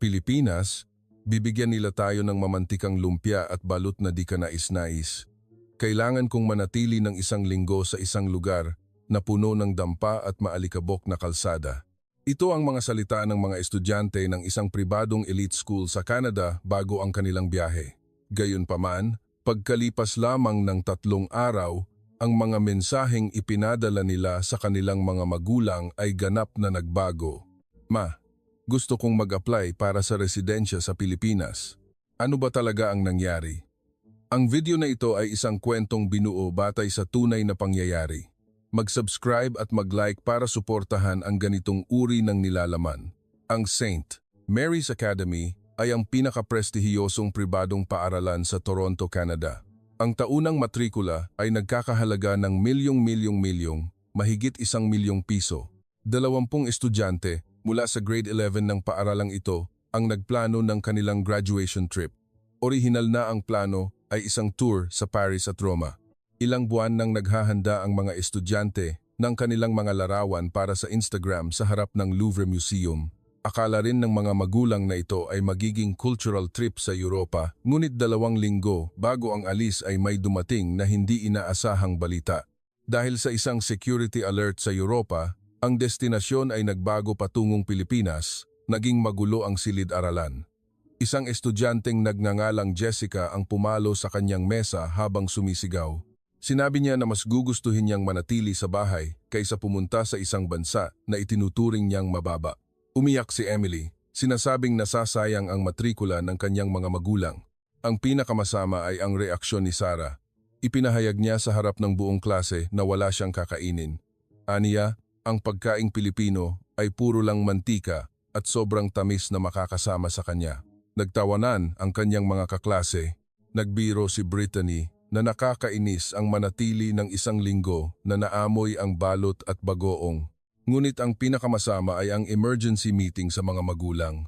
Pilipinas, bibigyan nila tayo ng mamantikang lumpia at balot na di ka nais-nais. Kailangan kong manatili ng isang linggo sa isang lugar na puno ng dampa at maalikabok na kalsada. Ito ang mga salita ng mga estudyante ng isang pribadong elite school sa Canada bago ang kanilang biyahe. Gayunpaman, pagkalipas lamang ng 3 araw, ang mga mensaheng ipinadala nila sa kanilang mga magulang ay ganap na nagbago. Ma, gusto kong mag-apply para sa residensya sa Pilipinas. Ano ba talaga ang nangyari? Ang video na ito ay isang kwentong binuo batay sa tunay na pangyayari. Mag-subscribe at mag-like para suportahan ang ganitong uri ng nilalaman. Ang St. Mary's Academy ay ang pinakaprestihiyosong pribadong paaralan sa Toronto, Canada. Ang taunang matrikula ay nagkakahalaga ng milyong, mahigit 1 milyong piso. 20 estudyante mula sa grade 11 ng paaralang ito ang nagplano ng kanilang graduation trip. Orihinal na ang plano ay isang tour sa Paris at Roma. Ilang buwan nang naghahanda ang mga estudyante ng kanilang mga larawan para sa Instagram sa harap ng Louvre Museum. Akala rin ng mga magulang na ito ay magiging cultural trip sa Europa, ngunit 2 linggo bago ang alis ay may dumating na hindi inaasahang balita. Dahil sa isang security alert sa Europa, ang destinasyon ay nagbago patungong Pilipinas, naging magulo ang silid-aralan. Isang estudyanteng nagngangalang Jessica ang pumalo sa kanyang mesa habang sumisigaw. Sinabi niya na mas gugustuhin niyang manatili sa bahay kaysa pumunta sa isang bansa na itinuturing niyang mababa. Umiyak si Emily, sinasabing nasasayang ang matrikula ng kanyang mga magulang. Ang pinakamasama ay ang reaksyon ni Sarah. Ipinahayag niya sa harap ng buong klase na wala siyang kakainin. Aniya, ang pagkaing Pilipino ay puro lang mantika at sobrang tamis na makakasama sa kanya. Nagtawanan ang kanyang mga kaklase. Nagbiro si Brittany na nakakainis ang manatili ng 1 linggo na naamoy ang balot at bagoong. Ngunit ang pinakamasama ay ang emergency meeting sa mga magulang.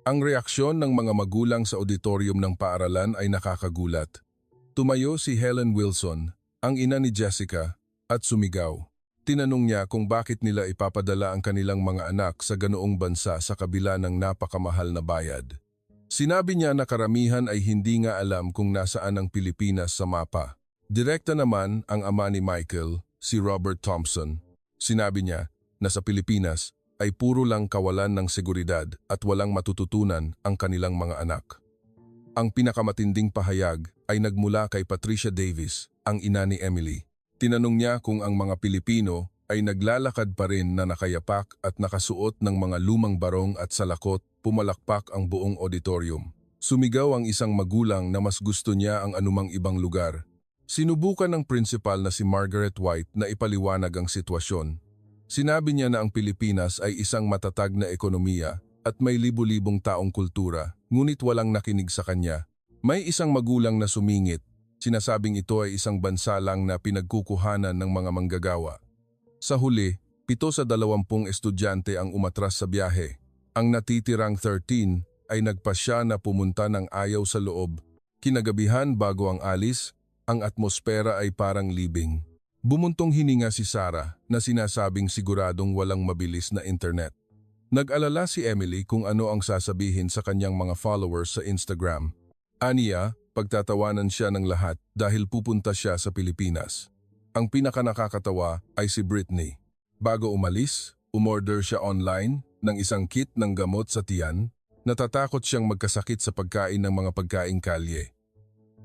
Ang reaksyon ng mga magulang sa auditorium ng paaralan ay nakakagulat. Tumayo si Helen Wilson, ang ina ni Jessica, at sumigaw. Tinanong niya kung bakit nila ipapadala ang kanilang mga anak sa ganoong bansa sa kabila ng napakamahal na bayad. Sinabi niya na karamihan ay hindi nga alam kung nasaan ang Pilipinas sa mapa. Direkta naman ang ama ni Michael, si Robert Thompson. Sinabi niya na sa Pilipinas ay puro lang kawalan ng seguridad at walang matututunan ang kanilang mga anak. Ang pinakamatinding pahayag ay nagmula kay Patricia Davis, ang ina ni Emily. Tinanong niya kung ang mga Pilipino ay naglalakad pa rin na nakayapak at nakasuot ng mga lumang barong at salakot, pumalakpak ang buong auditorium. Sumigaw ang isang magulang na mas gusto niya ang anumang ibang lugar. Sinubukan ng principal na si Margaret White na ipaliwanag ang sitwasyon. Sinabi niya na ang Pilipinas ay isang matatag na ekonomiya at may libu-libong taong kultura, ngunit walang nakinig sa kanya. May isang magulang na sumingit. Sinasabing ito ay isang bansa lang na pinagkukuhanan ng mga manggagawa. Sa huli, 7 sa 20 estudyante ang umatras sa biyahe. Ang natitirang 13 ay nagpasya na pumunta ng ayaw sa loob. Kinagabihan bago ang alis, ang atmosfera ay parang libing. Bumuntong hininga si Sarah na sinasabing siguradong walang mabilis na internet. Nag-alala si Emily kung ano ang sasabihin sa kanyang mga followers sa Instagram. Aniya, pagtatawanan siya ng lahat dahil pupunta siya sa Pilipinas. Ang pinakanakakatawa ay si Brittany. Bago umalis, umorder siya online ng isang kit ng gamot sa tiyan. Natatakot siyang magkasakit sa pagkain ng mga pagkaing kalye.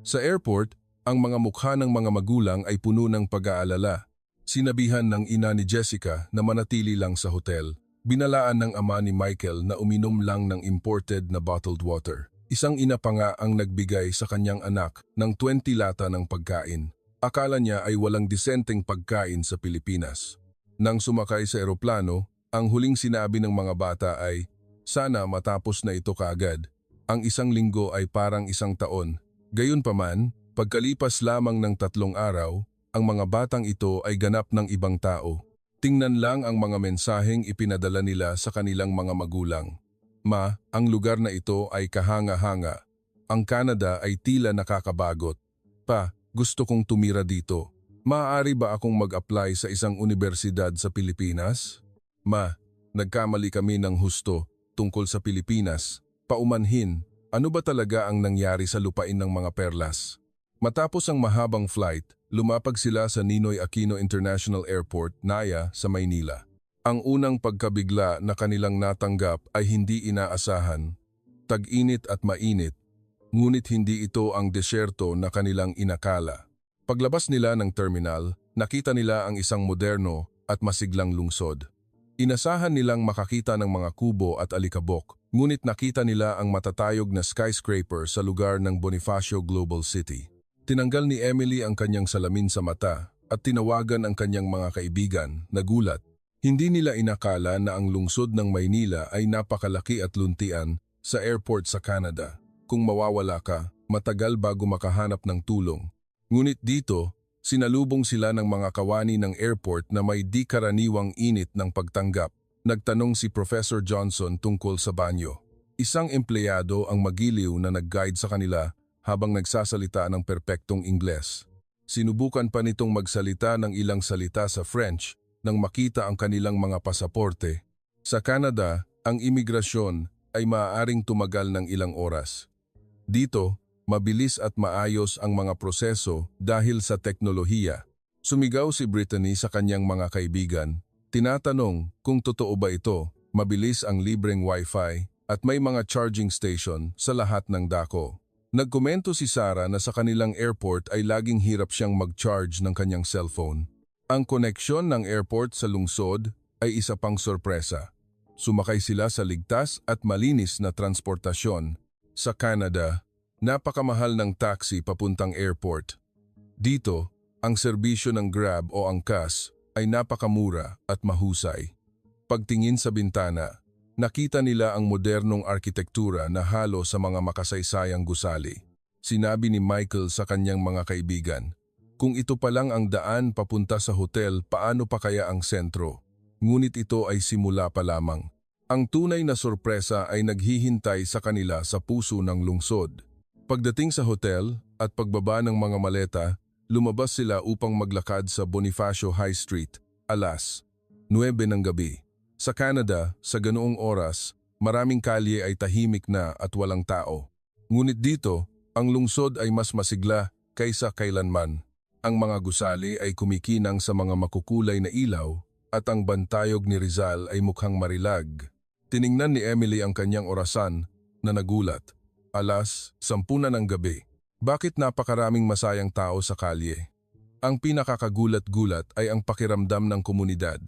Sa airport, ang mga mukha ng mga magulang ay puno ng pag-aalala. Sinabihan ng ina ni Jessica na manatili lang sa hotel. Binalaan ng ama ni Michael na uminom lang ng imported na bottled water. Isang ina pa nga ang nagbigay sa kanyang anak ng 20 lata ng pagkain. Akala niya ay walang disenteng pagkain sa Pilipinas. Nang sumakay sa eroplano, ang huling sinabi ng mga bata ay, "Sana matapos na ito kaagad. Ang 1 linggo ay parang 1 taon." Gayunpaman, pagkalipas lamang ng 3 araw, ang mga batang ito ay ganap ng ibang tao. Tingnan lang ang mga mensaheng ipinadala nila sa kanilang mga magulang. "Ma, ang lugar na ito ay kahanga-hanga. Ang Canada ay tila nakakabagot. Pa, gusto kong tumira dito. Maaari ba akong mag-apply sa isang unibersidad sa Pilipinas? Ma, nagkamali kami ng husto tungkol sa Pilipinas. Paumanhin, ano ba talaga ang nangyari sa lupain ng mga perlas? Matapos ang mahabang flight, lumapag sila sa Ninoy Aquino International Airport, NAIA, sa Maynila. Ang unang pagkabigla na kanilang natanggap ay hindi inaasahan. Tag-init at mainit, ngunit hindi ito ang desyerto na kanilang inakala. Paglabas nila ng terminal, nakita nila ang isang moderno at masiglang lungsod. Inasahan nilang makakita ng mga kubo at alikabok, ngunit nakita nila ang matatayog na skyscraper sa lugar ng Bonifacio Global City. Tinanggal ni Emily ang kanyang salamin sa mata at tinawagan ang kanyang mga kaibigan, nagulat. Hindi nila inakala na ang lungsod ng Maynila ay napakalaki at luntian sa airport sa Canada. Kung mawawala ka, matagal bago makahanap ng tulong. Ngunit dito, sinalubong sila ng mga kawani ng airport na may di karaniwang init ng pagtanggap. Nagtanong si Professor Johnson tungkol sa banyo. Isang empleyado ang magiliw na nag-guide sa kanila habang nagsasalita ng perpektong Ingles. Sinubukan pa nitong magsalita ng ilang salita sa French nang makita ang kanilang mga pasaporte. Sa Canada, ang imigrasyon ay maaaring tumagal ng ilang oras. Dito, mabilis at maayos ang mga proseso dahil sa teknolohiya. Sumigaw si Brittany sa kanyang mga kaibigan, tinatanong kung totoo ba ito, mabilis ang libreng wifi at may mga charging station sa lahat ng dako. Nagkomento si Sarah na sa kanilang airport ay laging hirap siyang mag-charge ng kanyang cellphone. Ang koneksyon ng airport sa lungsod ay isa pang sorpresa. Sumakay sila sa ligtas at malinis na transportasyon. Sa Canada, napakamahal ng taxi papuntang airport. Dito, ang serbisyo ng Grab o angkas ay napakamura at mahusay. Pagtingin sa bintana, nakita nila ang modernong arkitektura na halo sa mga makasaysayang gusali. Sinabi ni Michael sa kanyang mga kaibigan, kung ito pa lang ang daan papunta sa hotel, paano pa kaya ang sentro? Ngunit ito ay simula pa lamang. Ang tunay na sorpresa ay naghihintay sa kanila sa puso ng lungsod. Pagdating sa hotel at pagbaba ng mga maleta, lumabas sila upang maglakad sa Bonifacio High Street, alas 9 ng gabi. Sa Canada, sa ganoong oras, maraming kalye ay tahimik na at walang tao. Ngunit dito, ang lungsod ay mas masigla kaysa kailanman. Ang mga gusali ay kumikinang sa mga makukulay na ilaw at ang bantayog ni Rizal ay mukhang marilag. Tiningnan ni Emily ang kanyang orasan na nagulat. Alas 10 na ng gabi. Bakit napakaraming masayang tao sa kalye? Ang pinakakagulat-gulat ay ang pakiramdam ng komunidad.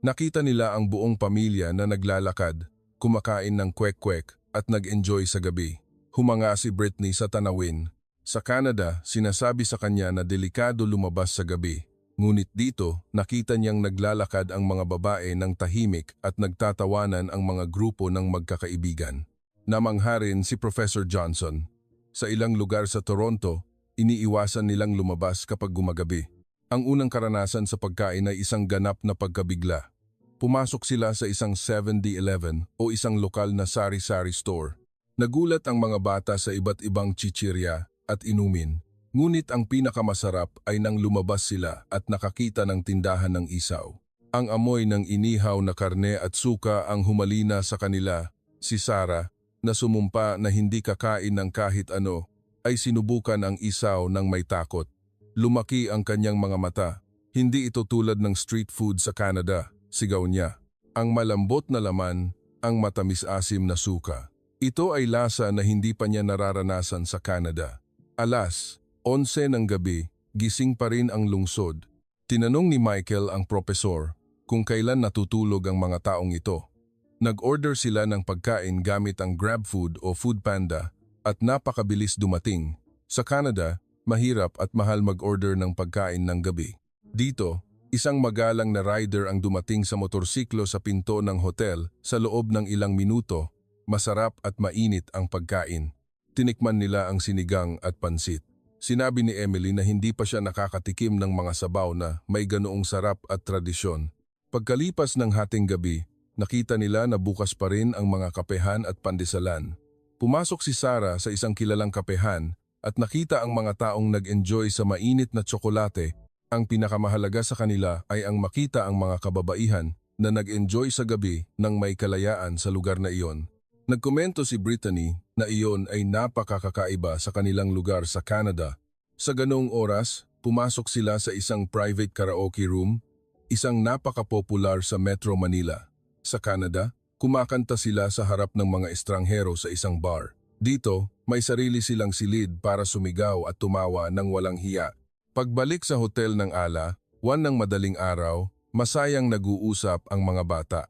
Nakita nila ang buong pamilya na naglalakad, kumakain ng kwek-kwek at nag-enjoy sa gabi. Humanga si Brittany sa tanawin. Sa Canada, sinasabi sa kanya na delikado lumabas sa gabi. Ngunit dito, nakita niyang naglalakad ang mga babae ng tahimik at nagtatawanan ang mga grupo ng magkakaibigan. Namangha rin si Professor Johnson. Sa ilang lugar sa Toronto, iniiwasan nilang lumabas kapag gumagabi. Ang unang karanasan sa pagkain ay isang ganap na pagkabigla. Pumasok sila sa isang 7-Eleven o isang lokal na sari-sari store. Nagulat ang mga bata sa iba't ibang chichirya at inumin. Ngunit ang pinakamasarap ay nang lumabas sila at nakakita ng tindahan ng isaw. Ang amoy ng inihaw na karne at suka ang humalina sa kanila. Si Sarah, na sumumpa na hindi kakain ng kahit ano, ay sinubukan ang isaw ng may takot. Lumaki ang kanyang mga mata. Hindi ito tulad ng street food sa Canada, sigaw niya. Ang malambot na laman, ang matamis-asim na suka. Ito ay lasa na hindi pa niya nararanasan sa Canada. Alas 11 ng gabi, gising pa rin ang lungsod. Tinanong ni Michael ang propesor kung kailan natutulog ang mga taong ito. Nag-order sila ng pagkain gamit ang GrabFood o Foodpanda at napakabilis dumating. Sa Canada, mahirap at mahal mag-order ng pagkain ng gabi. Dito, isang magalang na rider ang dumating sa motorsiklo sa pinto ng hotel sa loob ng ilang minuto. Masarap at mainit ang pagkain. Tinikman nila ang sinigang at pansit. Sinabi ni Emily na hindi pa siya nakakatikim ng mga sabaw na may ganoong sarap at tradisyon. Pagkalipas ng hating gabi, nakita nila na bukas pa rin ang mga kapehan at pandesalan. Pumasok si Sarah sa isang kilalang kapehan at nakita ang mga taong nag-enjoy sa mainit na tsokolate. Ang pinakamahalaga sa kanila ay ang makita ang mga kababaihan na nag-enjoy sa gabi ng may kalayaan sa lugar na iyon. Nagkomento si Brittany na iyon ay napakakakaiba sa kanilang lugar sa Canada. Sa ganoong oras, pumasok sila sa isang private karaoke room, isang napakapopular sa Metro Manila. Sa Canada, kumakanta sila sa harap ng mga estranghero sa isang bar. Dito, may sarili silang silid para sumigaw at tumawa ng walang hiya. Pagbalik sa hotel ng Ala, ng madaling araw, masayang nag-uusap ang mga bata.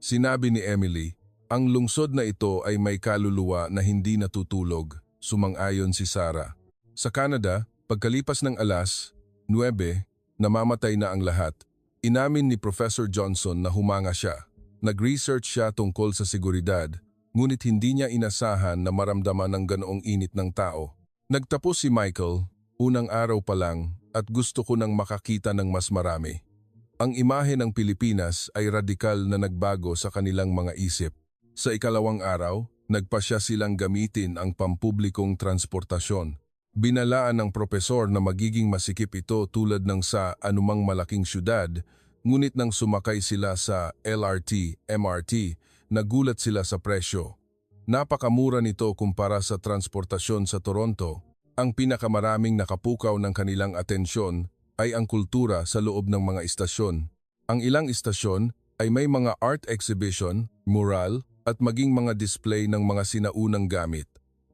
Sinabi ni Emily, ang lungsod na ito ay may kaluluwa na hindi natutulog, sumang-ayon si Sarah. Sa Canada, pagkalipas ng alas 9, namamatay na ang lahat. Inamin ni Professor Johnson na humanga siya. Nag-research siya tungkol sa seguridad, ngunit hindi niya inasahan na maramdaman ang ganoong init ng tao. Nagtapos si Michael, unang araw pa lang, at gusto ko nang makakita ng mas marami. Ang imahe ng Pilipinas ay radikal na nagbago sa kanilang mga isip. Sa ikalawang araw, nagpasya silang gamitin ang pampublikong transportasyon. Binalaan ng propesor na magiging masikip ito tulad ng sa anumang malaking syudad, ngunit nang sumakay sila sa LRT, MRT, nagulat sila sa presyo. Napakamura nito kumpara sa transportasyon sa Toronto. Ang pinakamaraming nakapukaw ng kanilang atensyon ay ang kultura sa loob ng mga istasyon. Ang ilang istasyon ay may mga art exhibition, mural, at maging mga display ng mga sinaunang gamit.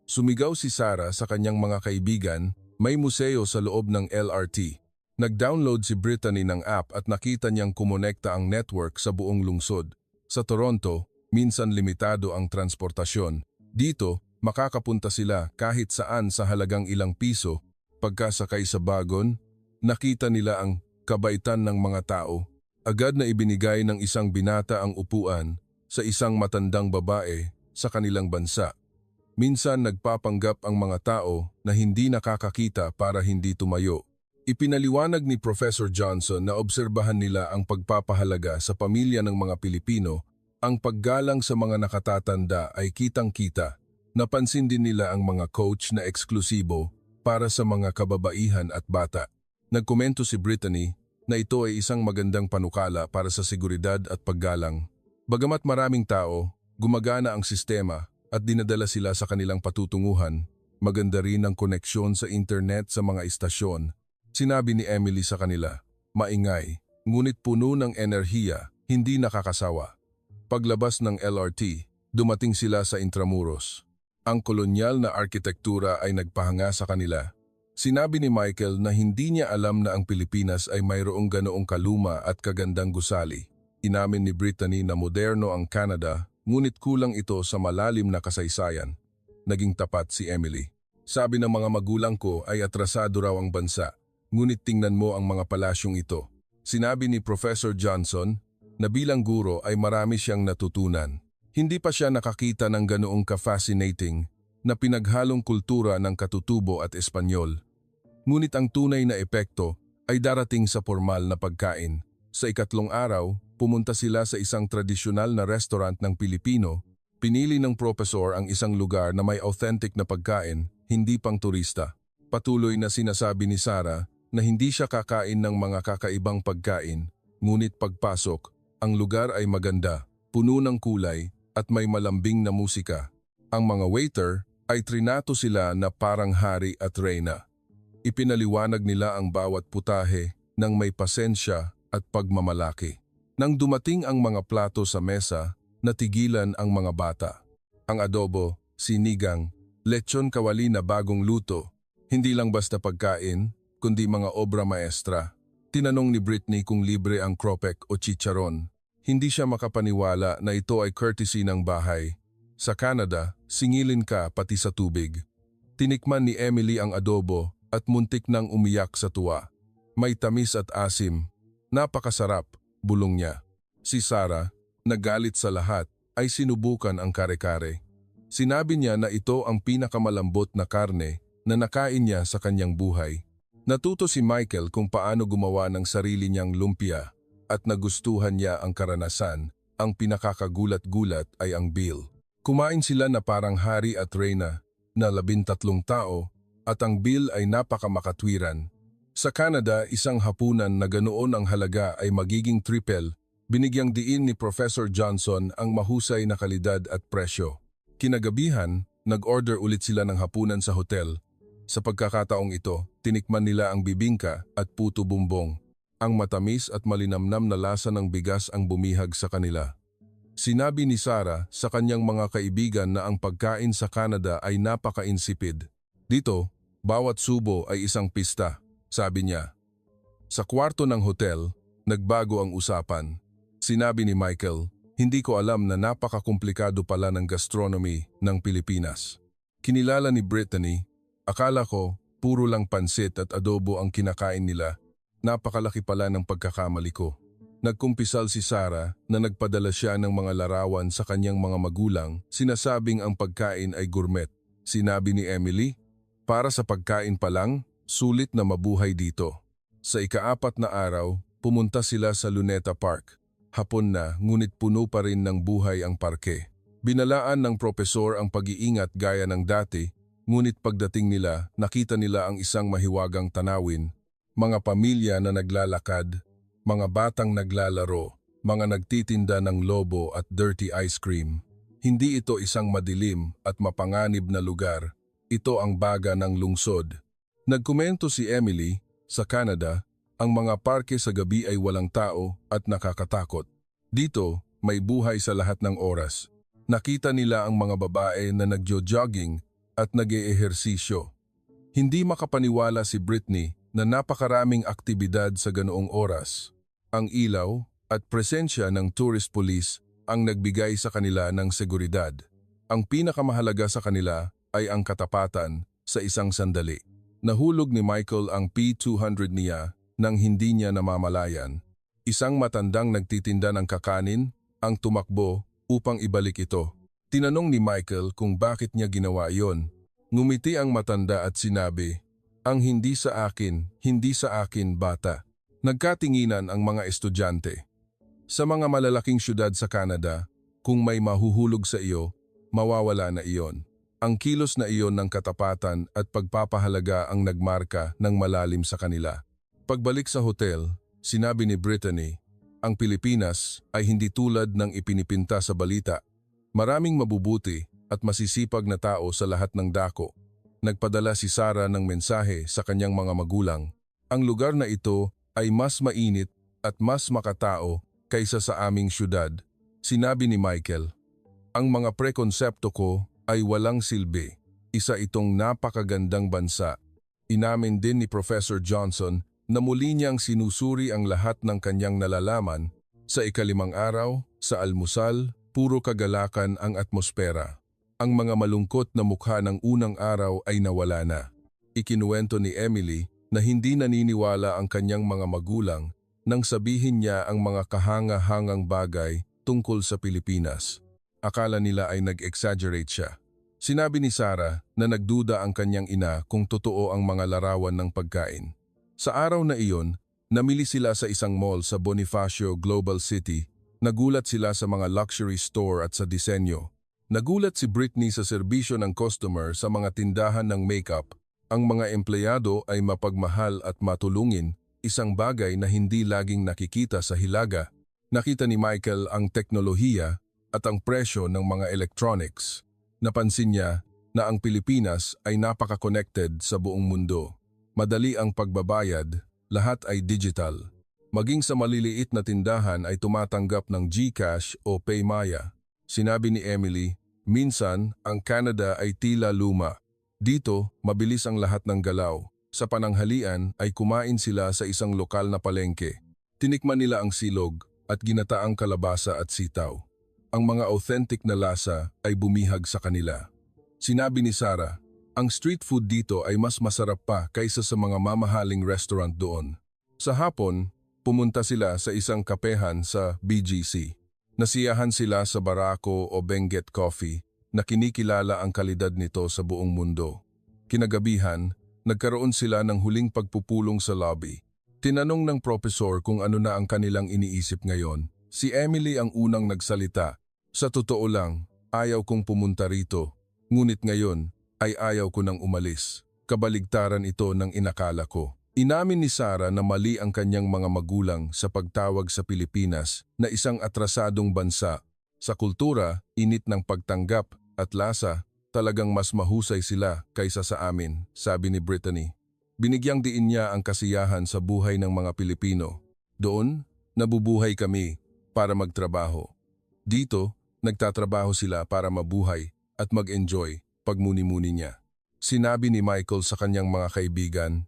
Sumigaw si Sarah sa kanyang mga kaibigan, may museo sa loob ng LRT. Nag-download si Brittany ng app at nakita niyang kumonekta ang network sa buong lungsod. Sa Toronto, minsan limitado ang transportasyon. Dito, makakapunta sila kahit saan sa halagang ilang piso. Pagkasakay sa bagon, nakita nila ang kabaitan ng mga tao. Agad na ibinigay ng isang binata ang upuan sa isang matandang babae sa kanilang bansa. Minsan nagpapanggap ang mga tao na hindi nakakakita para hindi tumayo. Ipinaliwanag ni Professor Johnson na obserbahan nila ang pagpapahalaga sa pamilya ng mga Pilipino, ang paggalang sa mga nakatatanda ay kitang-kita. Napansin din nila ang mga coach na eksklusibo para sa mga kababaihan at bata. Nagkomento si Brittany na ito ay isang magandang panukala para sa seguridad at paggalang. Bagamat maraming tao, gumagana ang sistema at dinadala sila sa kanilang patutunguhan, maganda rin ang koneksyon sa internet sa mga istasyon. Sinabi ni Emily sa kanila, maingay, ngunit puno ng enerhiya, hindi nakakasawa. Paglabas ng LRT, dumating sila sa Intramuros. Ang kolonyal na arkitektura ay nagpahanga sa kanila. Sinabi ni Michael na hindi niya alam na ang Pilipinas ay mayroong ganoong kaluma at kagandang gusali. Inamin ni Brittany na moderno ang Canada, ngunit kulang ito sa malalim na kasaysayan. Naging tapat si Emily. Sabi ng mga magulang ko ay atrasado raw ang bansa, ngunit tingnan mo ang mga palasyong ito. Sinabi ni Professor Johnson na bilang guro ay marami siyang natutunan. Hindi pa siya nakakita ng ganoong ka-fascinating na pinaghalong kultura ng Katutubo at Espanyol. Ngunit ang tunay na epekto ay darating sa formal na pagkain. Sa ikatlong araw, pumunta sila sa isang tradisyonal na restaurant ng Pilipino. Pinili ng professor ang isang lugar na may authentic na pagkain, hindi pang turista. Patuloy na sinasabi ni Sarah na hindi siya kakain ng mga kakaibang pagkain, ngunit pagpasok, ang lugar ay maganda, puno ng kulay at may malambing na musika. Ang mga waiter ay trinato sila na parang hari at reyna. Ipinaliwanag nila ang bawat putahe ng may pasensya at pagmamalaki. Nang dumating ang mga plato sa mesa, natigilan ang mga bata. Ang adobo, sinigang, lechon kawali na bagong luto, hindi lang basta pagkain, kundi mga obra maestra. Tinanong ni Brittany kung libre ang cropek o chicharon. Hindi siya makapaniwala na ito ay courtesy ng bahay. Sa Canada, singilin ka pati sa tubig. Tinikman ni Emily ang adobo at muntik nang umiyak sa tuwa. May tamis at asim. Napakasarap, bulong niya. Si Sarah, nagalit sa lahat, ay sinubukan ang kare-kare. Sinabi niya na ito ang pinakamalambot na karne na nakain niya sa kanyang buhay. Natuto si Michael kung paano gumawa ng sarili niyang lumpia at nagustuhan niya ang karanasan. Ang pinakakagulat-gulat ay ang bill. Kumain sila na parang hari at reyna na 13 tao at ang bill ay napakamakatwiran. Sa Canada, isang hapunan na ganoon ang halaga ay magiging triple. Binigyang diin ni Professor Johnson ang mahusay na kalidad at presyo. Kinagabihan, nag-order ulit sila ng hapunan sa hotel. Sa pagkakataong ito, tinikman nila ang bibingka at puto bumbong. Ang matamis at malinamnam na lasa ng bigas ang bumihag sa kanila. Sinabi ni Sarah sa kanyang mga kaibigan na ang pagkain sa Canada ay napaka-insipid. Dito, bawat subo ay isang pista, sabi niya. Sa kwarto ng hotel, nagbago ang usapan. Sinabi ni Michael, hindi ko alam na napaka-komplikado pala ng gastronomy ng Pilipinas. Kinilala ni Brittany, akala ko puro lang pansit at adobo ang kinakain nila. Napakalaki pala ng pagkakamali ko. Nagkumpisal si Sarah na nagpadala siya ng mga larawan sa kanyang mga magulang, sinasabing ang pagkain ay gourmet. Sinabi ni Emily, para sa pagkain pa lang, sulit na mabuhay dito. Sa ika-4 na araw, pumunta sila sa Luneta Park. Hapon na, ngunit puno pa rin ng buhay ang parke. Binalaan ng propesor ang pag-iingat gaya ng dati, ngunit pagdating nila, nakita nila ang isang mahiwagang tanawin, mga pamilya na naglalakad, mga batang naglalaro, mga nagtitinda ng lobo at dirty ice cream. Hindi ito isang madilim at mapanganib na lugar. Ito ang baga ng lungsod. Nagkomento si Emily, sa Canada, ang mga parke sa gabi ay walang tao at nakakatakot. Dito, may buhay sa lahat ng oras. Nakita nila ang mga babae na nagjo-jogging at nag-eehersisyo. Hindi makapaniwala si Brittany na napakaraming aktibidad sa ganoong oras. Ang ilaw at presensya ng tourist police ang nagbigay sa kanila ng seguridad. Ang pinakamahalaga sa kanila ay ang katapatan sa isang sandali. Nahulog ni Michael ang P200 niya nang hindi niya namamalayan. Isang matandang nagtitinda ng kakanin ang tumakbo upang ibalik ito. Tinanong ni Michael kung bakit niya ginawa iyon. Ngumiti ang matanda at sinabi, ang hindi sa akin bata. Nagkatinginan ang mga estudyante. Sa mga malalaking syudad sa Canada, kung may mahuhulog sa iyo, mawawala na iyon. Ang kilos na iyon ng katapatan at pagpapahalaga ang nagmarka ng malalim sa kanila. Pagbalik sa hotel, sinabi ni Brittany, ang Pilipinas ay hindi tulad ng ipinipinta sa balita. Maraming mabubuti at masisipag na tao sa lahat ng dako. Nagpadala si Sarah ng mensahe sa kanyang mga magulang. Ang lugar na ito ay mas mainit at mas makatao kaysa sa aming syudad. Sinabi ni Michael, ang mga prekonsepto ko ay walang silbi. Isa itong napakagandang bansa. Inamin din ni Professor Johnson na muli niyang sinusuri ang lahat ng kanyang nalalaman. Sa ika-5 araw, sa almusal, puro kagalakan ang atmosfera. Ang mga malungkot na mukha ng unang araw ay nawala na. Ikinuwento ni Emily na hindi naniniwala ang kanyang mga magulang nang sabihin niya ang mga kahanga-hangang bagay tungkol sa Pilipinas. Akala nila ay nag-exaggerate siya. Sinabi ni Sarah na nagduda ang kanyang ina kung totoo ang mga larawan ng pagkain. Sa araw na iyon, namili sila sa isang mall sa Bonifacio Global City. Nagulat sila sa mga luxury store at sa disenyo. Nagulat si Brittany sa serbisyo ng customer sa mga tindahan ng makeup. Ang mga empleyado ay mapagmahal at matulungin, isang bagay na hindi laging nakikita sa Hilaga. Nakita ni Michael ang teknolohiya at ang presyo ng mga electronics. Napansin niya na ang Pilipinas ay napaka-connected sa buong mundo. Madali ang pagbabayad, lahat ay digital. Maging sa maliliit na tindahan ay tumatanggap ng GCash o Paymaya. Sinabi ni Emily, minsan ang Canada ay tila luma. Dito, mabilis ang lahat ng galaw. Sa pananghalian ay kumain sila sa isang lokal na palengke. Tinikman nila ang silog at ginataang kalabasa at sitaw. Ang mga authentic na lasa ay bumihag sa kanila. Sinabi ni Sarah, ang street food dito ay mas masarap pa kaysa sa mga mamahaling restaurant doon. Sa hapon, pumunta sila sa isang kapehan sa BGC. Nasiyahan sila sa Barako o Benguet Coffee na kinikilala ang kalidad nito sa buong mundo. Kinagabihan, nagkaroon sila ng huling pagpupulong sa lobby. Tinanong ng propesor kung ano na ang kanilang iniisip ngayon. Si Emily ang unang nagsalita. Sa totoo lang, ayaw kong pumunta rito. Ngunit ngayon ay ayaw ko nang umalis. Kabaligtaran ito ng inakala ko. Inamin ni Sarah na mali ang kanyang mga magulang sa pagtawag sa Pilipinas na isang atrasadong bansa. Sa kultura, init ng pagtanggap at lasa, talagang mas mahusay sila kaysa sa amin, sabi ni Brittany. Binigyang diin niya ang kasiyahan sa buhay ng mga Pilipino. Doon, nabubuhay kami para magtrabaho. Dito, nagtatrabaho sila para mabuhay at mag-enjoy, pagmuni-muni niya. Sinabi ni Michael sa kanyang mga kaibigan,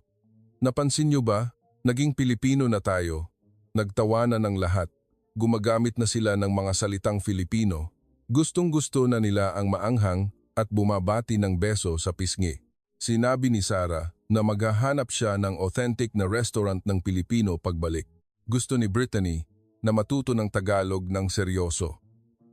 "Napansin niyo ba, naging Pilipino na tayo. Nagtawanan ng lahat. Gumagamit na sila ng mga salitang Filipino. Gustong-gusto na nila ang maanghang at bumabati ng beso sa pisngi." Sinabi ni Sarah na maghahanap siya ng authentic na restaurant ng Pilipino pagbalik. Gusto ni Brittany na matuto ng Tagalog ng seryoso.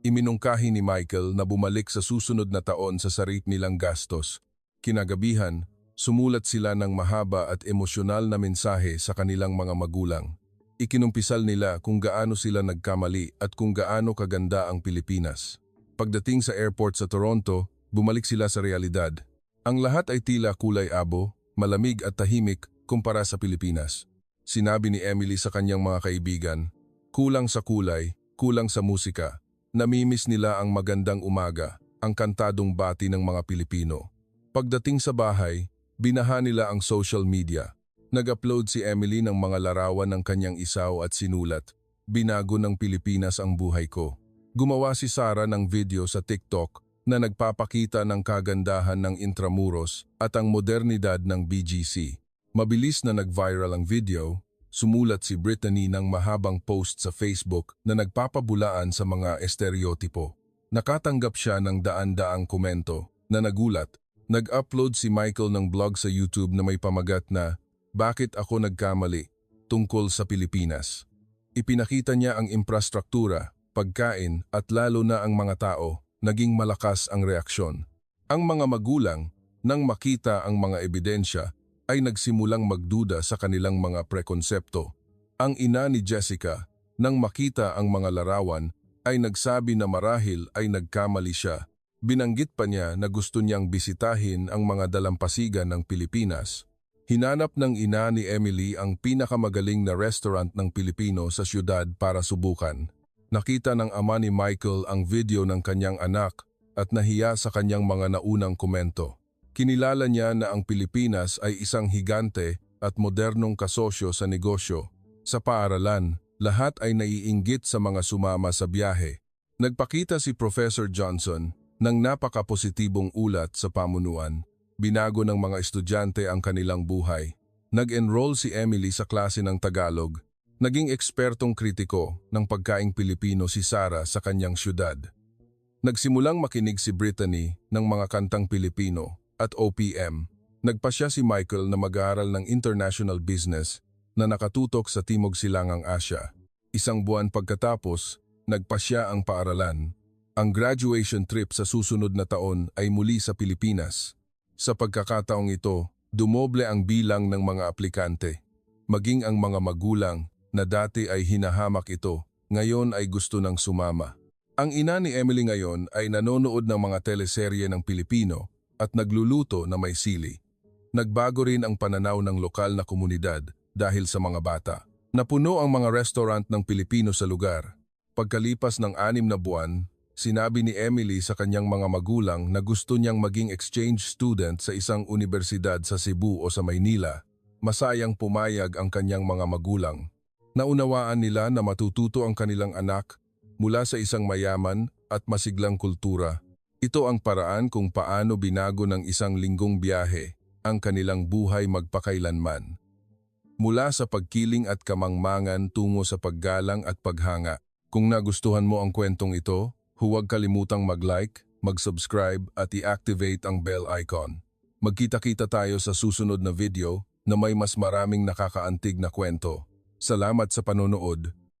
Iminungkahi ni Michael na bumalik sa susunod na taon sa sarili nilang gastos. Kinagabihan, sumulat sila ng mahaba at emosyonal na mensahe sa kanilang mga magulang. Ikinumpisal nila kung gaano sila nagkamali at kung gaano kaganda ang Pilipinas. Pagdating sa airport sa Toronto, bumalik sila sa realidad. Ang lahat ay tila kulay abo, malamig at tahimik kumpara sa Pilipinas. Sinabi ni Emily sa kanyang mga kaibigan, "Kulang sa kulay, kulang sa musika. Namimiss nila ang magandang umaga, ang kantadong bati ng mga Pilipino." Pagdating sa bahay, binaha nila ang social media. Nag-upload si Emily ng mga larawan ng kanyang isaw at sinulat, "Binago ng Pilipinas ang buhay ko." Gumawa si Sarah ng video sa TikTok na nagpapakita ng kagandahan ng Intramuros at ang modernidad ng BGC. Mabilis na nag-viral ang video. Sumulat si Brittany ng mahabang post sa Facebook na nagpapabulaan sa mga estereotipo. Nakatanggap siya ng daan-daang komento na nagulat. Nag-upload si Michael ng blog sa YouTube na may pamagat na, "Bakit ako nagkamali?" tungkol sa Pilipinas. Ipinakita niya ang infrastruktura, pagkain at lalo na ang mga tao. Naging malakas ang reaksyon. Ang mga magulang, nang makita ang mga ebidensya, ay nagsimulang magduda sa kanilang mga prekonsepto. Ang ina ni Jessica, nang makita ang mga larawan, ay nagsabi na marahil ay nagkamali siya. Binanggit pa niya na gusto niyang bisitahin ang mga dalampasigan ng Pilipinas. Hinanap ng ina ni Emily ang pinakamagaling na restaurant ng Pilipino sa siyudad para subukan. Nakita ng ama ni Michael ang video ng kanyang anak at nahiya sa kanyang mga naunang komento. Kinilala niya na ang Pilipinas ay isang higante at modernong kasosyo sa negosyo. Sa paaralan, lahat ay naiinggit sa mga sumama sa biyahe. Nagpakita si Professor Johnson ng napaka-positibong ulat sa pamunuan. Binago ng mga estudyante ang kanilang buhay. Nag-enroll si Emily sa klase ng Tagalog. Naging ekspertong kritiko ng pagkaing Pilipino si Sarah sa kanyang syudad. Nagsimulang makinig si Brittany ng mga kantang Pilipino at OPM. Nagpasya si Michael na mag-aaral ng international business na nakatutok sa Timog Silangang Asya. Isang buwan pagkatapos, nagpasya ang paaralan. Ang graduation trip sa susunod na taon ay muli sa Pilipinas. Sa pagkakataong ito, dumoble ang bilang ng mga aplikante. Maging ang mga magulang na dati ay hinahamak ito, ngayon ay gusto nang sumama. Ang ina ni Emily ngayon ay nanonood ng mga teleserye ng Pilipino at nagluluto na may sili. Nagbago rin ang pananaw ng lokal na komunidad dahil sa mga bata. Napuno ang mga restaurant ng Pilipino sa lugar. Pagkalipas ng 6 na buwan, sinabi ni Emily sa kanyang mga magulang na gusto niyang maging exchange student sa isang universidad sa Cebu o sa Maynila. Masayang pumayag ang kanyang mga magulang. Naunawaan nila na matututo ang kanilang anak mula sa isang mayaman at masiglang kultura. Ito ang paraan kung paano binago ng isang linggong biyahe ang kanilang buhay magpakailanman. Mula sa pagkiling at kamangmangan tungo sa paggalang at paghanga. Kung nagustuhan mo ang kwentong ito, huwag kalimutang mag-like, mag-subscribe at i-activate ang bell icon. Magkita-kita tayo sa susunod na video na may mas maraming nakakaantig na kwento. Salamat sa panonood.